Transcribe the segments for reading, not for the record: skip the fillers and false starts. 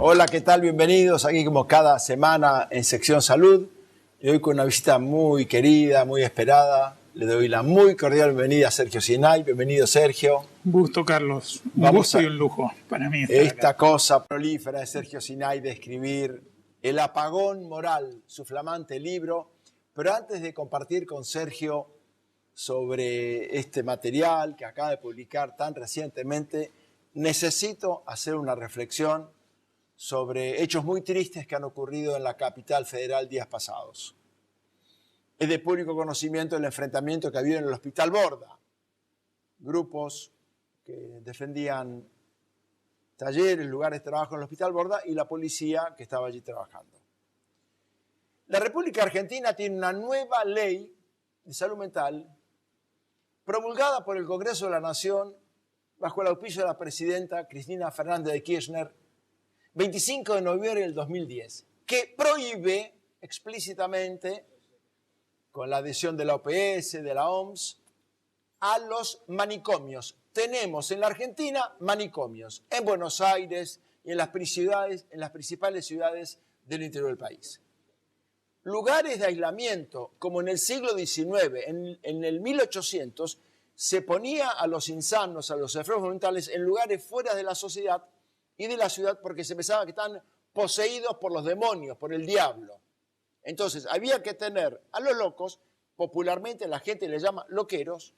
Hola, ¿qué tal? Bienvenidos aquí como cada semana en Sección Salud. Y hoy con una visita muy querida, muy esperada. Le doy la muy cordial bienvenida a Sergio Sinay. Bienvenido, Sergio. Un gusto, Carlos. Un gusto y un lujo para mí estar esta acá. cosa prolífera de Sergio Sinay de escribir El apagón moral, su flamante libro. Pero antes de compartir con Sergio sobre este material que acaba de publicar tan recientemente, necesito hacer una reflexión sobre hechos muy tristes que han ocurrido en la capital federal días pasados. Es de público conocimiento el enfrentamiento que había en el Hospital Borda. Grupos que defendían talleres, lugares de trabajo en el Hospital Borda y la policía que estaba allí trabajando. La República Argentina tiene una nueva ley de salud mental promulgada por el Congreso de la Nación bajo el auspicio de la presidenta Cristina Fernández de Kirchner 25 de noviembre del 2010, que prohíbe explícitamente, con la adhesión de la OPS, de la OMS, a los manicomios. Tenemos en la Argentina manicomios, en Buenos Aires y en las principales ciudades del interior del país. Lugares de aislamiento, como en el siglo XIX, en el 1800, se ponía a los insanos, a los enfermos mentales, en lugares fuera de la sociedad y de la ciudad porque se pensaba que están poseídos por los demonios, por el diablo. Entonces había que tener a los locos, popularmente la gente les llama loqueros,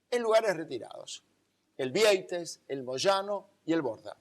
en lugares retirados. El Vieites, el Moyano y el Borda.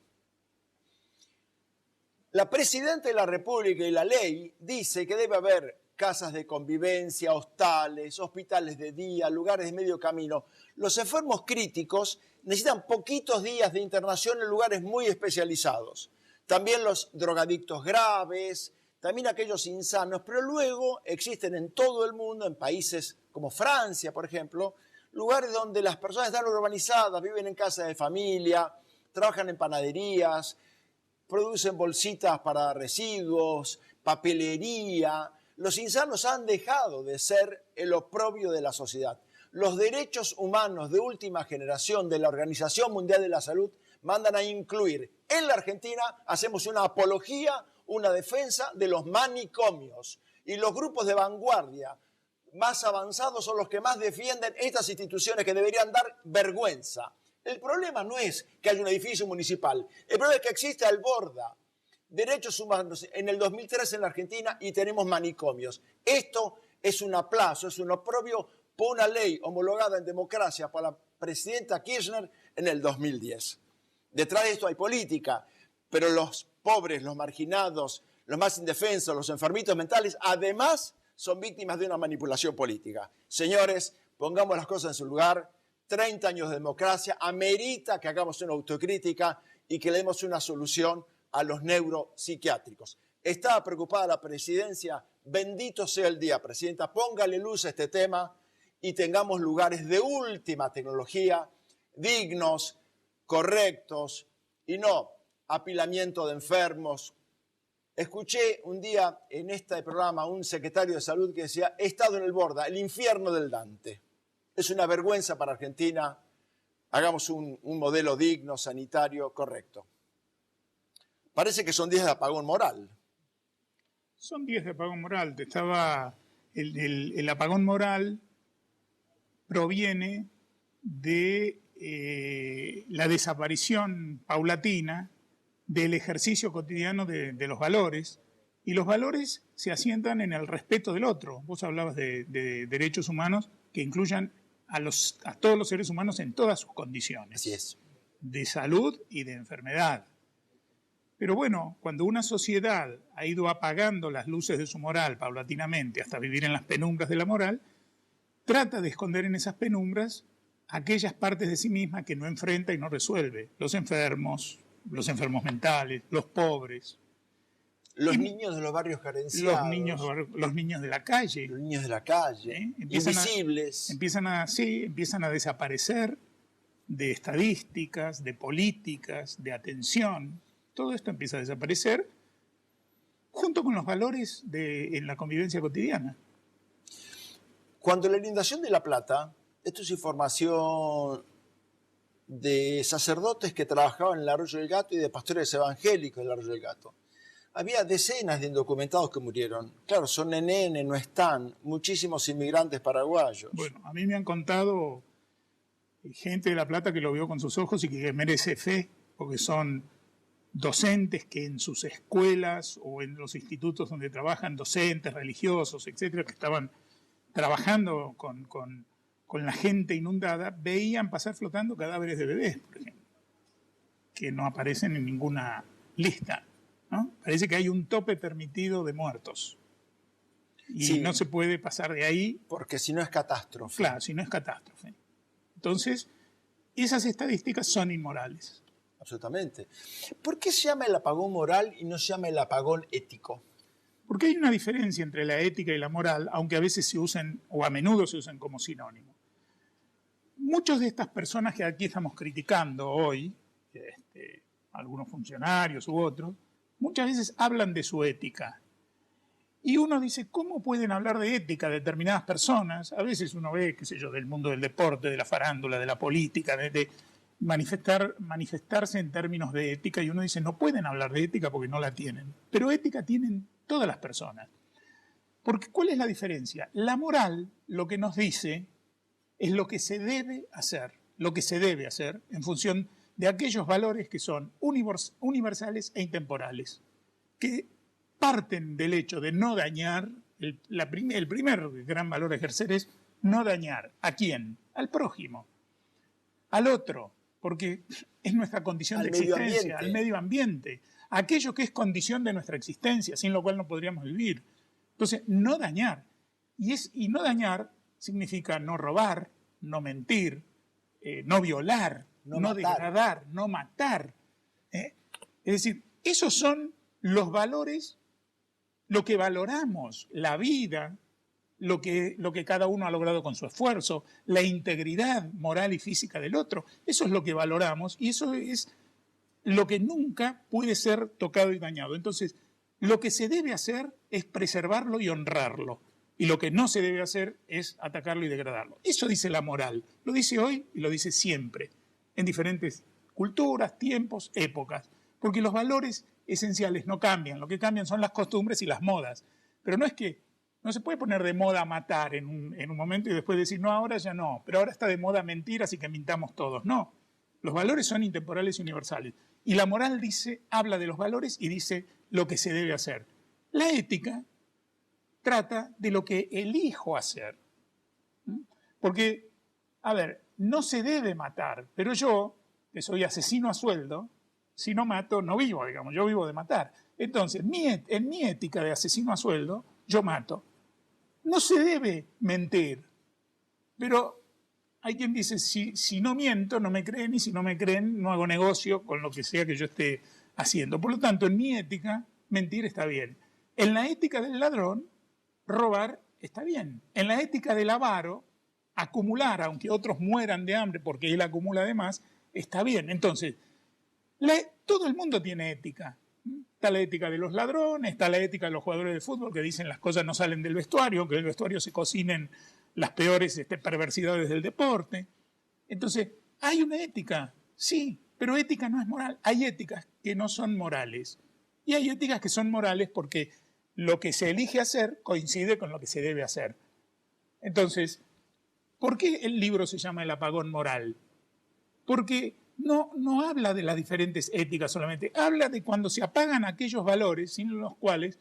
La presidenta de la República y la ley dice que debe haber casas de convivencia, hostales, hospitales de día, lugares de medio camino. Los enfermos críticos necesitan poquitos días de internación en lugares muy especializados. También los drogadictos graves, también aquellos insanos, pero luego existen en todo el mundo, en países como Francia, por ejemplo, lugares donde las personas están urbanizadas, viven en casas de familia, trabajan en panaderías, producen bolsitas para residuos, papelería. Los insanos han dejado de ser el oprobio de la sociedad. Los derechos humanos de última generación de la Organización Mundial de la Salud mandan a incluir en la Argentina, hacemos una apología, una defensa de los manicomios. Y los grupos de vanguardia más avanzados son los que más defienden estas instituciones que deberían dar vergüenza. El problema no es que haya un edificio municipal, el problema es que existe el Borda, derechos humanos en el 2013 en la Argentina y tenemos manicomios. Esto es un aplazo, es un oprobio por una ley homologada en democracia por la presidenta Kirchner en el 2010. Detrás de esto hay política, pero los pobres, los marginados, los más indefensos, los enfermitos mentales, además son víctimas de una manipulación política. Señores, pongamos las cosas en su lugar. 30 años de democracia amerita que hagamos una autocrítica y que le demos una solución a los neuropsiquiátricos. Estaba preocupada la presidencia, bendito sea el día, presidenta, póngale luz a este tema y tengamos lugares de última tecnología, dignos, correctos y no apilamiento de enfermos. Escuché un día en este programa a un secretario de salud que decía, he estado en el Borda, el infierno del Dante. Es una vergüenza para Argentina. Hagamos un modelo digno, sanitario, correcto. Parece que son días de apagón moral. Son días de apagón moral. El apagón moral proviene de la desaparición paulatina del ejercicio cotidiano de los valores. Y los valores se asientan en el respeto del otro. Vos hablabas de derechos humanos que incluyan a todos los seres humanos en todas sus condiciones. Así es. De salud y de enfermedad. Pero bueno, cuando una sociedad ha ido apagando las luces de su moral paulatinamente hasta vivir en las penumbras de la moral, trata de esconder en esas penumbras aquellas partes de sí misma que no enfrenta y no resuelve. Los enfermos mentales, los pobres. Los niños de los barrios carenciados. Los niños de la calle. Los niños de la calle. Invisibles. Empiezan a desaparecer de estadísticas, de políticas, de atención. Todo esto empieza a desaparecer junto con los valores en la convivencia cotidiana. Cuando la inundación de La Plata, esto es información de sacerdotes que trabajaban en el Arroyo del Gato y de pastores evangélicos del Arroyo del Gato. había decenas de indocumentados que murieron. Claro, son NN, no están, muchísimos inmigrantes paraguayos. Bueno, a mí me han contado gente de La Plata que lo vio con sus ojos y que merece fe, porque son docentes que en sus escuelas o en los institutos donde trabajan, docentes, religiosos, etcétera, que estaban trabajando con la gente inundada, veían pasar flotando cadáveres de bebés, por ejemplo, que no aparecen en ninguna lista, ¿no? Parece que hay un tope permitido de muertos. Y sí, no se puede pasar de ahí. Porque si no es catástrofe. Claro, si no es catástrofe. Entonces, esas estadísticas son inmorales. Absolutamente. ¿Por qué se llama el apagón moral y no se llama el apagón ético? Porque hay una diferencia entre la ética y la moral, aunque a veces se usen, o a menudo se usan como sinónimo. Muchas de estas personas que aquí estamos criticando hoy, algunos funcionarios u otros, muchas veces hablan de su ética. Y uno dice, ¿cómo pueden hablar de ética determinadas personas? A veces uno ve, qué sé yo, del mundo del deporte, de la farándula, de la política, de manifestarse en términos de ética, y uno dice, no pueden hablar de ética porque no la tienen. Pero ética tienen todas las personas. Porque ¿cuál es la diferencia? La moral lo que nos dice es lo que se debe hacer en función de aquellos valores que son universales e intemporales, que parten del hecho de no dañar. El primer gran valor a ejercer es no dañar. ¿A quién? Al prójimo, al otro, porque es nuestra condición de existencia, al medio ambiente, aquello que es condición de nuestra existencia, sin lo cual no podríamos vivir. Entonces, no dañar. Y no dañar significa no robar, no mentir, no violar, no degradar, no matar. Es decir, esos son los valores, lo que valoramos, la vida, lo que cada uno ha logrado con su esfuerzo, la integridad moral y física del otro. Eso es lo que valoramos y eso es lo que nunca puede ser tocado y dañado. Entonces, lo que se debe hacer es preservarlo y honrarlo. Y lo que no se debe hacer es atacarlo y degradarlo. Eso dice la moral. Lo dice hoy y lo dice siempre, en diferentes culturas, tiempos, épocas. Porque los valores esenciales no cambian. Lo que cambian son las costumbres y las modas. Pero no es que no se puede poner de moda matar en un momento y después decir, no, ahora ya no. Pero ahora está de moda mentir, así que mintamos todos. No. Los valores son intemporales y universales. Y la moral habla de los valores y dice lo que se debe hacer. La ética trata de lo que elijo hacer. Porque, a ver, no se debe matar, pero yo, que soy asesino a sueldo, si no mato, no vivo, digamos, yo vivo de matar. Entonces, en mi ética de asesino a sueldo, yo mato. No se debe mentir, pero hay quien dice, si no miento, no me creen, y si no me creen, no hago negocio con lo que sea que yo esté haciendo. Por lo tanto, en mi ética, mentir está bien. En la ética del ladrón, robar está bien. En la ética del avaro, acumular, aunque otros mueran de hambre porque él acumula de más, está bien. Entonces, todo el mundo tiene ética. Está la ética de los ladrones, está la ética de los jugadores de fútbol que dicen las cosas no salen del vestuario, que en el vestuario se cocinen las peores perversidades del deporte. Entonces, hay una ética, sí, pero ética no es moral. Hay éticas que no son morales y hay éticas que son morales porque lo que se elige hacer coincide con lo que se debe hacer. Entonces, ¿por qué el libro se llama El apagón moral? Porque no habla de las diferentes éticas solamente, habla de cuando se apagan aquellos valores sin los cuales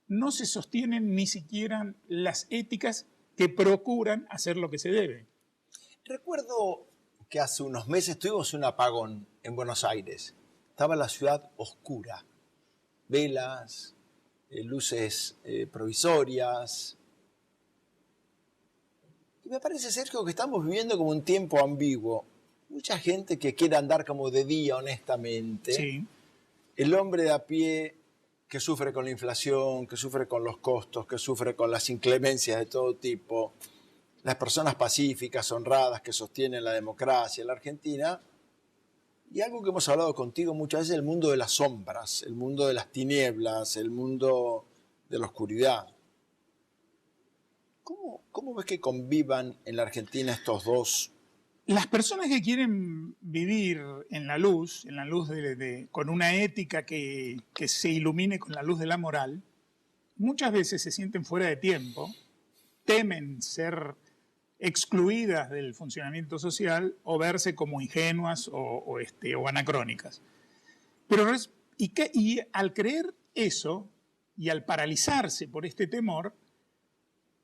no se sostienen ni siquiera las éticas que procuran hacer lo que se debe. Recuerdo que hace unos meses tuvimos un apagón en Buenos Aires. Estaba la ciudad oscura, velas, luces provisorias. Y me parece, Sergio, que estamos viviendo como un tiempo ambiguo. Mucha gente que quiere andar como de día, honestamente. Sí. El hombre de a pie que sufre con la inflación, que sufre con los costos, que sufre con las inclemencias de todo tipo. Las personas pacíficas, honradas, que sostienen la democracia en la Argentina. Y algo que hemos hablado contigo muchas veces, el mundo de las sombras, el mundo de las tinieblas, el mundo de la oscuridad. ¿Cómo ves que convivan en la Argentina estos dos Las personas que quieren vivir en la luz con una ética que se ilumine con la luz de la moral, muchas veces se sienten fuera de tiempo, temen ser excluidas del funcionamiento social o verse como ingenuas o anacrónicas. Y al creer eso y al paralizarse por este temor,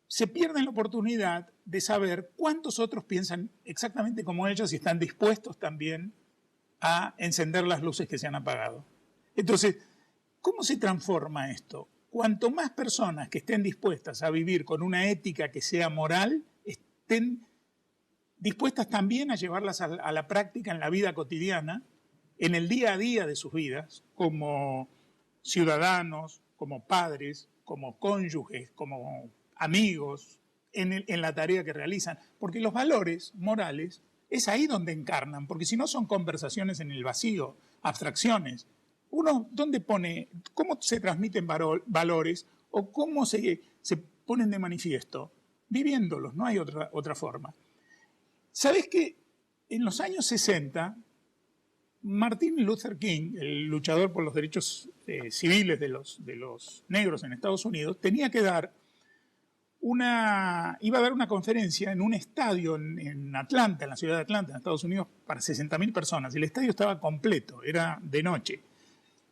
se pierden la oportunidad de saber cuántos otros piensan exactamente como ellos y están dispuestos también a encender las luces que se han apagado. Entonces, ¿cómo se transforma esto? Cuanto más personas que estén dispuestas a vivir con una ética que sea moral, estén dispuestas también a llevarlas a la práctica en la vida cotidiana, en el día a día de sus vidas, como ciudadanos, como padres, como cónyuges, como amigos, en la tarea que realizan. Porque los valores morales es ahí donde encarnan, porque si no son conversaciones en el vacío, abstracciones. Uno, ¿dónde pone, cómo se transmiten valores o cómo se ponen de manifiesto? Viviéndolos, no hay otra forma. ¿Sabes que en los años 60, Martin Luther King, el luchador por los derechos civiles de los negros en Estados Unidos, iba a dar una conferencia en un estadio en Atlanta, en la ciudad de Atlanta, en Estados Unidos, para 60.000 personas. El estadio estaba completo, era de noche.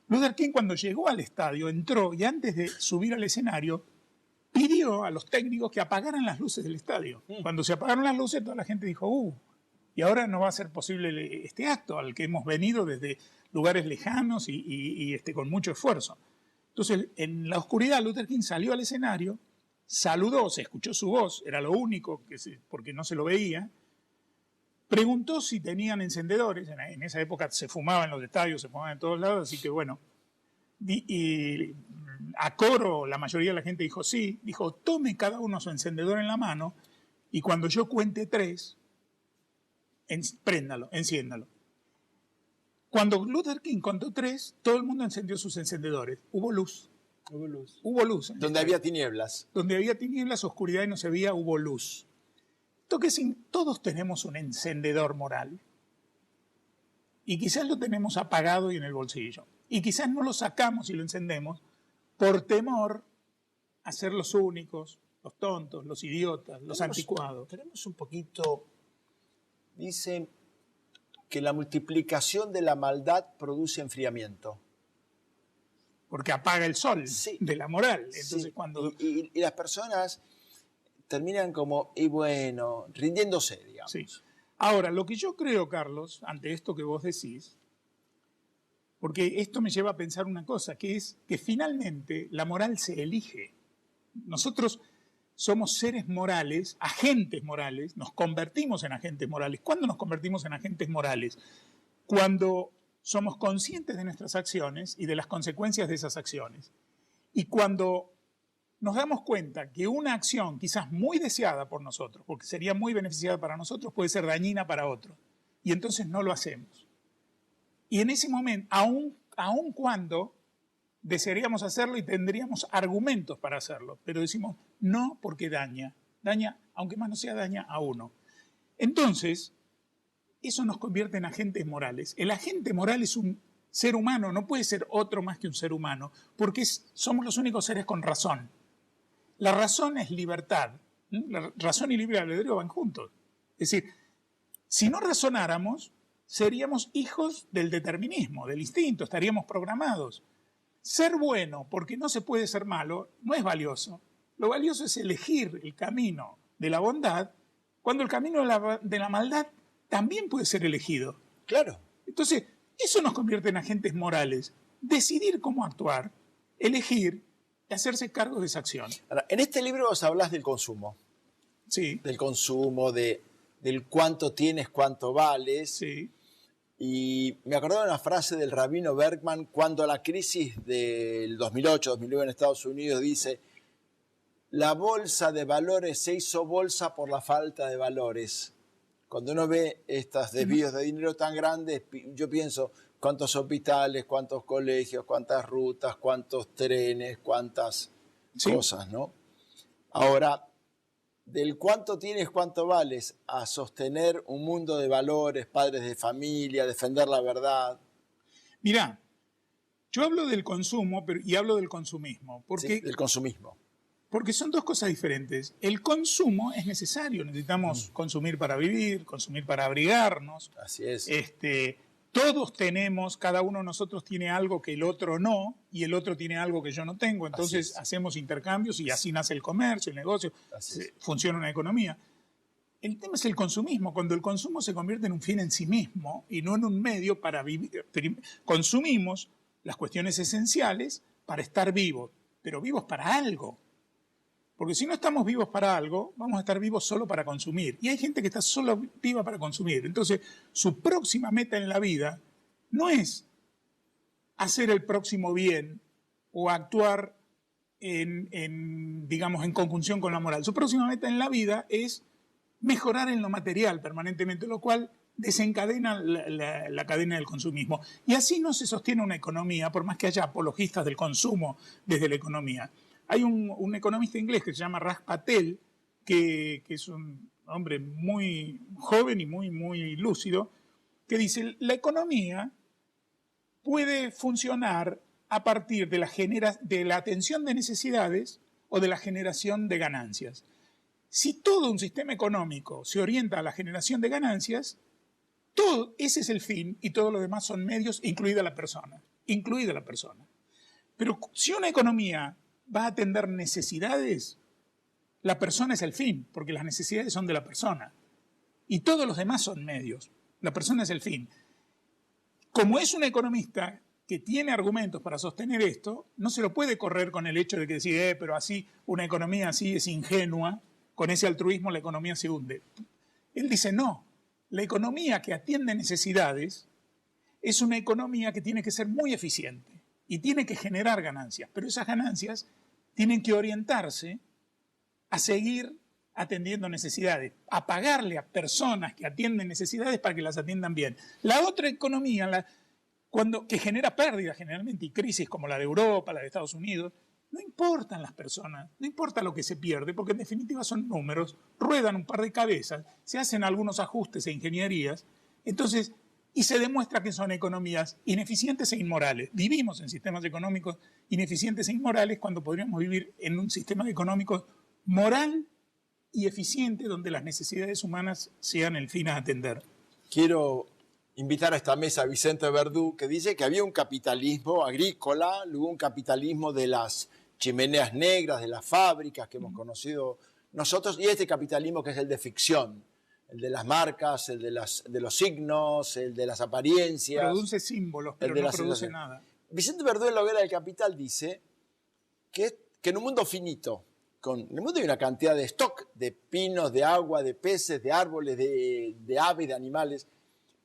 Luther King, cuando llegó al estadio, entró y antes de subir al escenario, pidió a los técnicos que apagaran las luces del estadio. Cuando se apagaron las luces, toda la gente dijo, y ahora no va a ser posible este acto al que hemos venido desde lugares lejanos y con mucho esfuerzo. Entonces, en la oscuridad, Luther King salió al escenario, saludó, se escuchó su voz, era lo único, porque no se lo veía, preguntó si tenían encendedores, en esa época se fumaba en los estadios, se fumaba en todos lados, así que bueno, y a coro la mayoría de la gente dijo sí, dijo tome cada uno su encendedor en la mano y cuando yo cuente 3, préndalo, enciéndalo. Cuando Luther King contó 3, todo el mundo encendió sus encendedores, hubo luz. Hubo luz. Donde había tinieblas. Donde había tinieblas, oscuridad y no se veía, hubo luz. Todos tenemos un encendedor moral. Y quizás lo tenemos apagado y en el bolsillo. Y quizás no lo sacamos y lo encendemos por temor a ser los únicos, los tontos, los idiotas, los anticuados. Tenemos un poquito... Dicen que la multiplicación de la maldad produce enfriamiento. Porque apaga el sol de la moral. Entonces, sí. cuando... y las personas terminan como, rindiéndose, digamos. Sí. Ahora, lo que yo creo, Carlos, ante esto que vos decís, porque esto me lleva a pensar una cosa, que es que finalmente la moral se elige. Nosotros somos seres morales, agentes morales, nos convertimos en agentes morales. ¿Cuándo nos convertimos en agentes morales? Cuando somos conscientes de nuestras acciones y de las consecuencias de esas acciones. Y cuando nos damos cuenta que una acción quizás muy deseada por nosotros, porque sería muy beneficiada para nosotros, puede ser dañina para otro. Y entonces no lo hacemos. Y en ese momento, aun cuando desearíamos hacerlo y tendríamos argumentos para hacerlo, pero decimos no porque daña, aunque más no sea, daña a uno. Entonces, eso nos convierte en agentes morales. El agente moral es un ser humano, no puede ser otro más que un ser humano, porque somos los únicos seres con razón. La razón es libertad. La razón y libre albedrío van juntos. Es decir, si no razonáramos, seríamos hijos del determinismo, del instinto, estaríamos programados. Ser bueno porque no se puede ser malo no es valioso. Lo valioso es elegir el camino de la bondad cuando el camino de la maldad también puede ser elegido. Claro. Entonces, eso nos convierte en agentes morales. Decidir cómo actuar, elegir y hacerse cargo de esa acción. Ahora, en este libro vos hablás del consumo. Sí. Del consumo, del cuánto tienes, cuánto vales. Sí. Y me acordaba de una frase del rabino Bergman cuando la crisis del 2008-2009 en Estados Unidos dice: la bolsa de valores se hizo bolsa por la falta de valores. Cuando uno ve estos desvíos de dinero tan grandes, yo pienso cuántos hospitales, cuántos colegios, cuántas rutas, cuántos trenes, cuántas cosas, ¿no? Ahora, del cuánto tienes, cuánto vales, a sostener un mundo de valores, padres de familia, defender la verdad. Mirá, yo hablo del consumo y hablo del consumismo, Sí, del consumismo. porque son dos cosas diferentes. El consumo es necesario, necesitamos consumir para vivir, consumir para abrigarnos. Así es. Todos tenemos, cada uno de nosotros tiene algo que el otro no, y el otro tiene algo que yo no tengo. Entonces hacemos intercambios y así nace el comercio, el negocio, funciona una economía. El tema es el consumismo, cuando el consumo se convierte en un fin en sí mismo y no en un medio para vivir. Consumimos las cuestiones esenciales para estar vivos, pero vivos para algo. Porque si no estamos vivos para algo, vamos a estar vivos solo para consumir. Y hay gente que está solo viva para consumir. Entonces, su próxima meta en la vida no es hacer el próximo bien o actuar digamos, en conjunción con la moral. Su próxima meta en la vida es mejorar en lo material permanentemente, lo cual desencadena la cadena del consumismo. Y así no se sostiene una economía, por más que haya apologistas del consumo desde la economía. Hay un economista inglés que se llama Raj Patel, que es un hombre muy joven y muy lúcido, que dice, la economía puede funcionar a partir de la atención de necesidades o de la generación de ganancias. Si todo un sistema económico se orienta a la generación de ganancias, ese es el fin y todo lo demás son medios, incluida la persona. Pero si una economía va a atender necesidades, la persona es el fin, porque las necesidades son de la persona. Y todos los demás son medios. La persona es el fin. Como es un economista que tiene argumentos para sostener esto, no se lo puede correr con el hecho de que decir, pero así, una economía así es ingenua, con ese altruismo la economía se hunde. Él dice, no, la economía que atiende necesidades es una economía que tiene que ser muy eficiente y tiene que generar ganancias, pero esas ganancias tienen que orientarse a seguir atendiendo necesidades, a pagarle a personas que atienden necesidades para que las atiendan bien. La otra economía, que genera pérdidas generalmente y crisis como la de Europa, la de Estados Unidos, no importan las personas, no importa lo que se pierde, porque en definitiva son números, ruedan un par de cabezas, se hacen algunos ajustes e ingenierías, entonces, y se demuestra que son economías ineficientes e inmorales. Vivimos en sistemas económicos ineficientes e inmorales cuando podríamos vivir en un sistema económico moral y eficiente donde las necesidades humanas sean el fin a atender. Quiero invitar a esta mesa a Vicente Verdú, que dice que había un capitalismo agrícola, luego un capitalismo de las chimeneas negras, de las fábricas que hemos conocido nosotros, y este capitalismo que es el de ficción, el de las marcas, el de los signos, el de las apariencias. Produce símbolos, pero no produce nada. Vicente Verdú en La Hoguera del Capital dice que en un mundo finito, en el mundo hay una cantidad de stock de pinos, de agua, de peces, de árboles, de aves, de animales.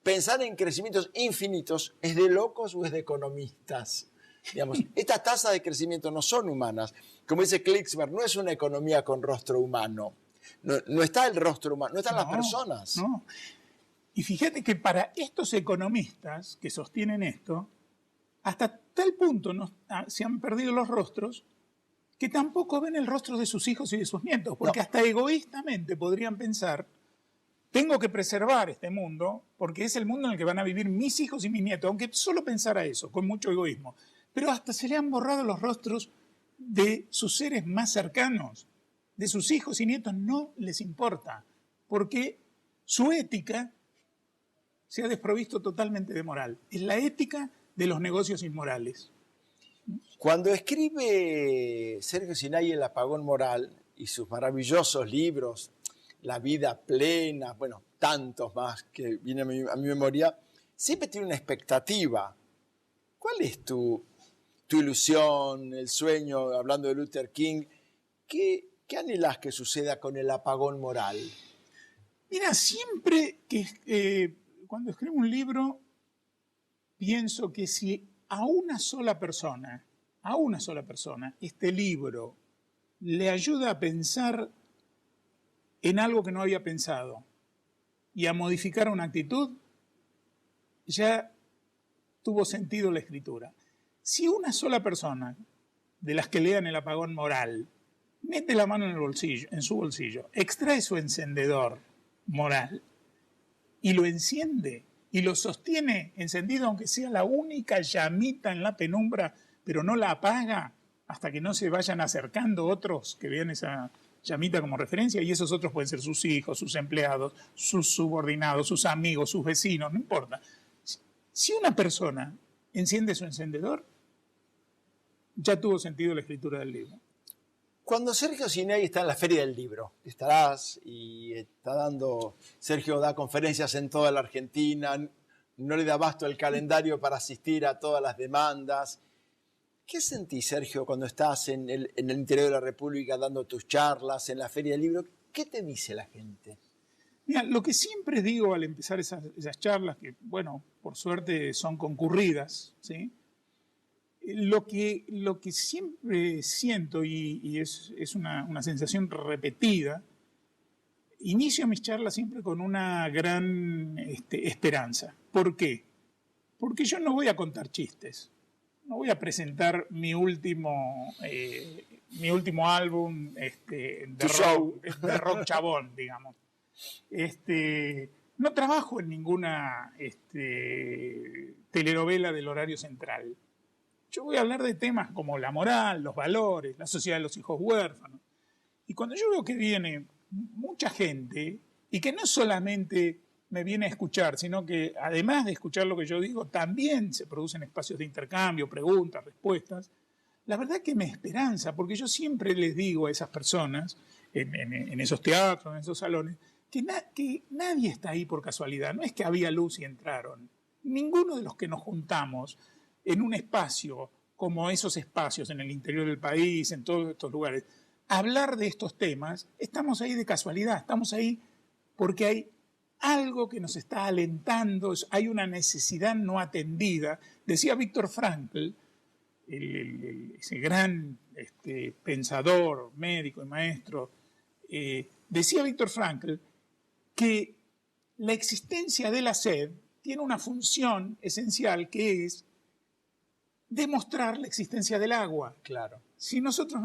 Pensar en crecimientos infinitos es de locos o es de economistas. Digamos, estas tasas de crecimiento no son humanas. Como dice Klicksberg, no es una economía con rostro humano. No está el rostro humano, no están las personas. No. Y fíjate que para estos economistas que sostienen esto, hasta tal punto se han perdido los rostros que tampoco ven el rostro de sus hijos y de sus nietos, porque hasta egoístamente podrían pensar, tengo que preservar este mundo porque es el mundo en el que van a vivir mis hijos y mis nietos, aunque solo pensara eso, con mucho egoísmo. Pero hasta se le han borrado los rostros de sus seres más cercanos, de sus hijos y nietos, no les importa, porque su ética se ha desprovisto totalmente de moral. Es la ética de los negocios inmorales. Cuando escribe Sergio Sinay El apagón moral y sus maravillosos libros, La vida plena, bueno, tantos más que vienen a mi memoria, siempre tiene una expectativa. ¿Cuál es tu ilusión, el sueño, hablando de Luther King? ¿Qué anhelás que suceda con el apagón moral? Mira, siempre que cuando escribo un libro, pienso que si a una sola persona, este libro le ayuda a pensar en algo que no había pensado y a modificar una actitud, ya tuvo sentido la escritura. Si una sola persona de las que lean El apagón moral mete la mano en el bolsillo, en su bolsillo, extrae su encendedor moral y lo enciende y lo sostiene encendido, aunque sea la única llamita en la penumbra, pero no la apaga hasta que no se vayan acercando otros que vean esa llamita como referencia, y esos otros pueden ser sus hijos, sus empleados, sus subordinados, sus amigos, sus vecinos, no importa. Si una persona enciende su encendedor, ya tuvo sentido la escritura del libro. Cuando Sergio Sinay está en la Feria del Libro, estarás y está dando, Sergio da conferencias en toda la Argentina, no le da abasto el calendario para asistir a todas las demandas. ¿Qué sentís, Sergio, cuando estás en el interior de la República dando tus charlas en la Feria del Libro? ¿Qué te dice la gente? Mira, lo que siempre digo al empezar esas charlas, que bueno, por suerte son concurridas, ¿sí? Lo que siempre siento, y es una sensación repetida, inicio mis charlas siempre con una gran esperanza. ¿Por qué? Porque yo no voy a contar chistes, no voy a presentar mi último álbum de rock chabón, digamos. No trabajo en ninguna telenovela del horario central. Yo voy a hablar de temas como la moral, los valores, la sociedad de los hijos huérfanos. Y cuando yo veo que viene mucha gente y que no solamente me viene a escuchar, sino que además de escuchar lo que yo digo, también se producen espacios de intercambio, preguntas, respuestas, la verdad que me esperanza, porque yo siempre les digo a esas personas, en esos teatros, en esos salones, que nadie está ahí por casualidad. No es que había luz y entraron. Ninguno de los que nos juntamos en un espacio como esos espacios en el interior del país, en todos estos lugares, hablar de estos temas, estamos ahí de casualidad, estamos ahí porque hay algo que nos está alentando, hay una necesidad no atendida. Decía Víctor Frankl, ese gran pensador, médico y maestro, decía Víctor Frankl que la existencia de la sed tiene una función esencial, que es demostrar la existencia del agua. Claro. Si nosotros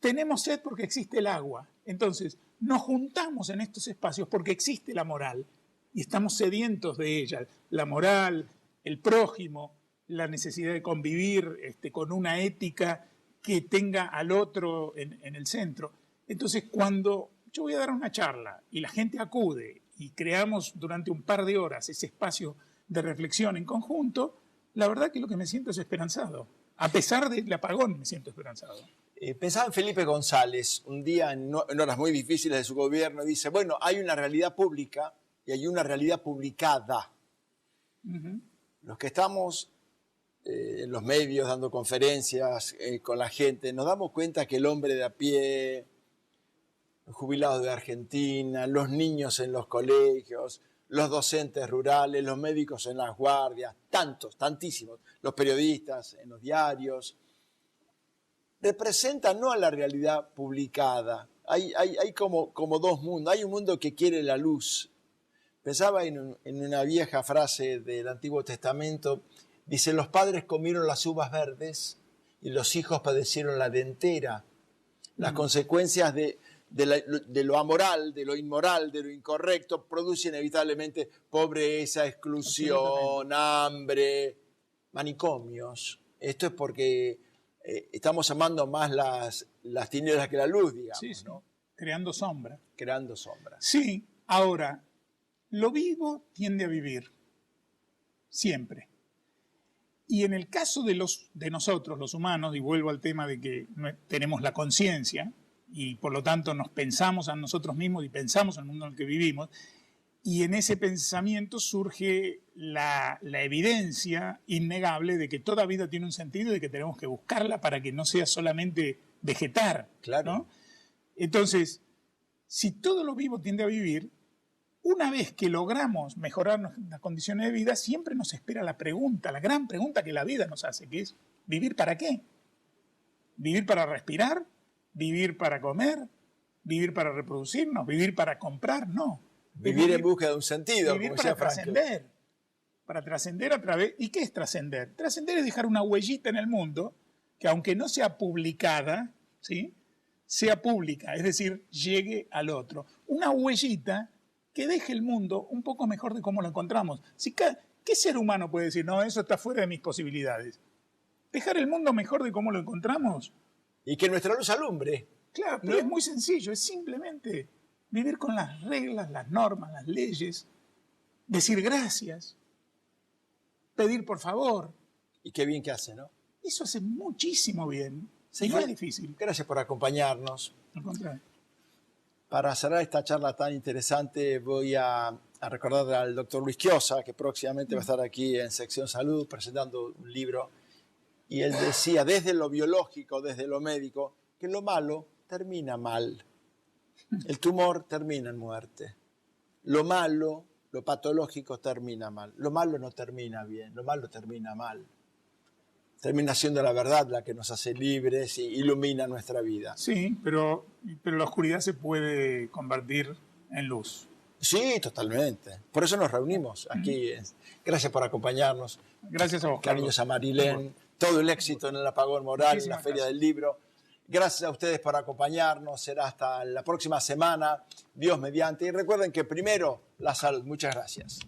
tenemos sed porque existe el agua, entonces nos juntamos en estos espacios porque existe la moral y estamos sedientos de ella. La moral, el prójimo, la necesidad de convivir con una ética que tenga al otro en el centro. Entonces, cuando yo voy a dar una charla y la gente acude y creamos durante un par de horas ese espacio de reflexión en conjunto, la verdad que lo que me siento es esperanzado. A pesar del apagón, me siento esperanzado. Pensaba en Felipe González, un día en horas muy difíciles de su gobierno, dice, bueno, hay una realidad pública y hay una realidad publicada. Uh-huh. Los que estamos en los medios dando conferencias con la gente, nos damos cuenta que el hombre de a pie, los jubilados de Argentina, los niños en los colegios, los docentes rurales, los médicos en las guardias, tantísimos, los periodistas en los diarios, representan no a la realidad publicada. Hay como dos mundos. Hay un mundo que quiere la luz. Pensaba en una vieja frase del Antiguo Testamento, dice, los padres comieron las uvas verdes y los hijos padecieron la dentera. Las consecuencias de lo amoral, de lo inmoral, de lo incorrecto, produce inevitablemente pobreza, exclusión, hambre, manicomios. Esto es porque estamos amando más las tinieblas que la luz, digamos. Sí, sí. ¿No? Creando sombra. Creando sombra. Sí, ahora, lo vivo tiende a vivir, siempre. Y en el caso de nosotros, los humanos, y vuelvo al tema de que tenemos la conciencia, y por lo tanto nos pensamos a nosotros mismos y pensamos en el mundo en el que vivimos, y en ese pensamiento surge la evidencia innegable de que toda vida tiene un sentido y de que tenemos que buscarla para que no sea solamente vegetar. Claro. ¿No? Entonces, si todo lo vivo tiende a vivir, una vez que logramos mejorar las condiciones de vida, siempre nos espera la pregunta, la gran pregunta que la vida nos hace, que es ¿vivir para qué? ¿Vivir para respirar? ¿Vivir para comer? ¿Vivir para reproducirnos? ¿Vivir para comprar? No. Vivir en busca de un sentido. Vivir para trascender. Para trascender a través... ¿Y qué es trascender? Trascender es dejar una huellita en el mundo que, aunque no sea publicada, ¿sí?, sea pública, es decir, llegue al otro. Una huellita que deje el mundo un poco mejor de cómo lo encontramos. ¿Qué ser humano puede decir, no, eso está fuera de mis posibilidades? ¿Dejar el mundo mejor de cómo lo encontramos? Y que nuestra luz alumbre. Claro, pero es muy sencillo, es simplemente vivir con las reglas, las normas, las leyes, decir gracias, pedir por favor. Y qué bien que hace, ¿no? Eso hace muchísimo bien. Señor, no es difícil. Gracias por acompañarnos. Al contrario. Para cerrar esta charla tan interesante, voy a recordar al doctor Luis Chiosa, que próximamente va a estar aquí en Sección Salud presentando un libro. Y él decía, desde lo biológico, desde lo médico, que lo malo termina mal. El tumor termina en muerte. Lo malo, lo patológico termina mal. Lo malo no termina bien, lo malo termina mal. Termina siendo la verdad la que nos hace libres y ilumina nuestra vida. Sí, pero la oscuridad se puede convertir en luz. Sí, totalmente. Por eso nos reunimos aquí. Gracias por acompañarnos. Gracias a vos, Cariños a Marilén. Todo el éxito en el Apagón Moral, en la Feria del Libro. Gracias a ustedes por acompañarnos. Será hasta la próxima semana. Dios mediante. Y recuerden que primero la salud. Muchas gracias.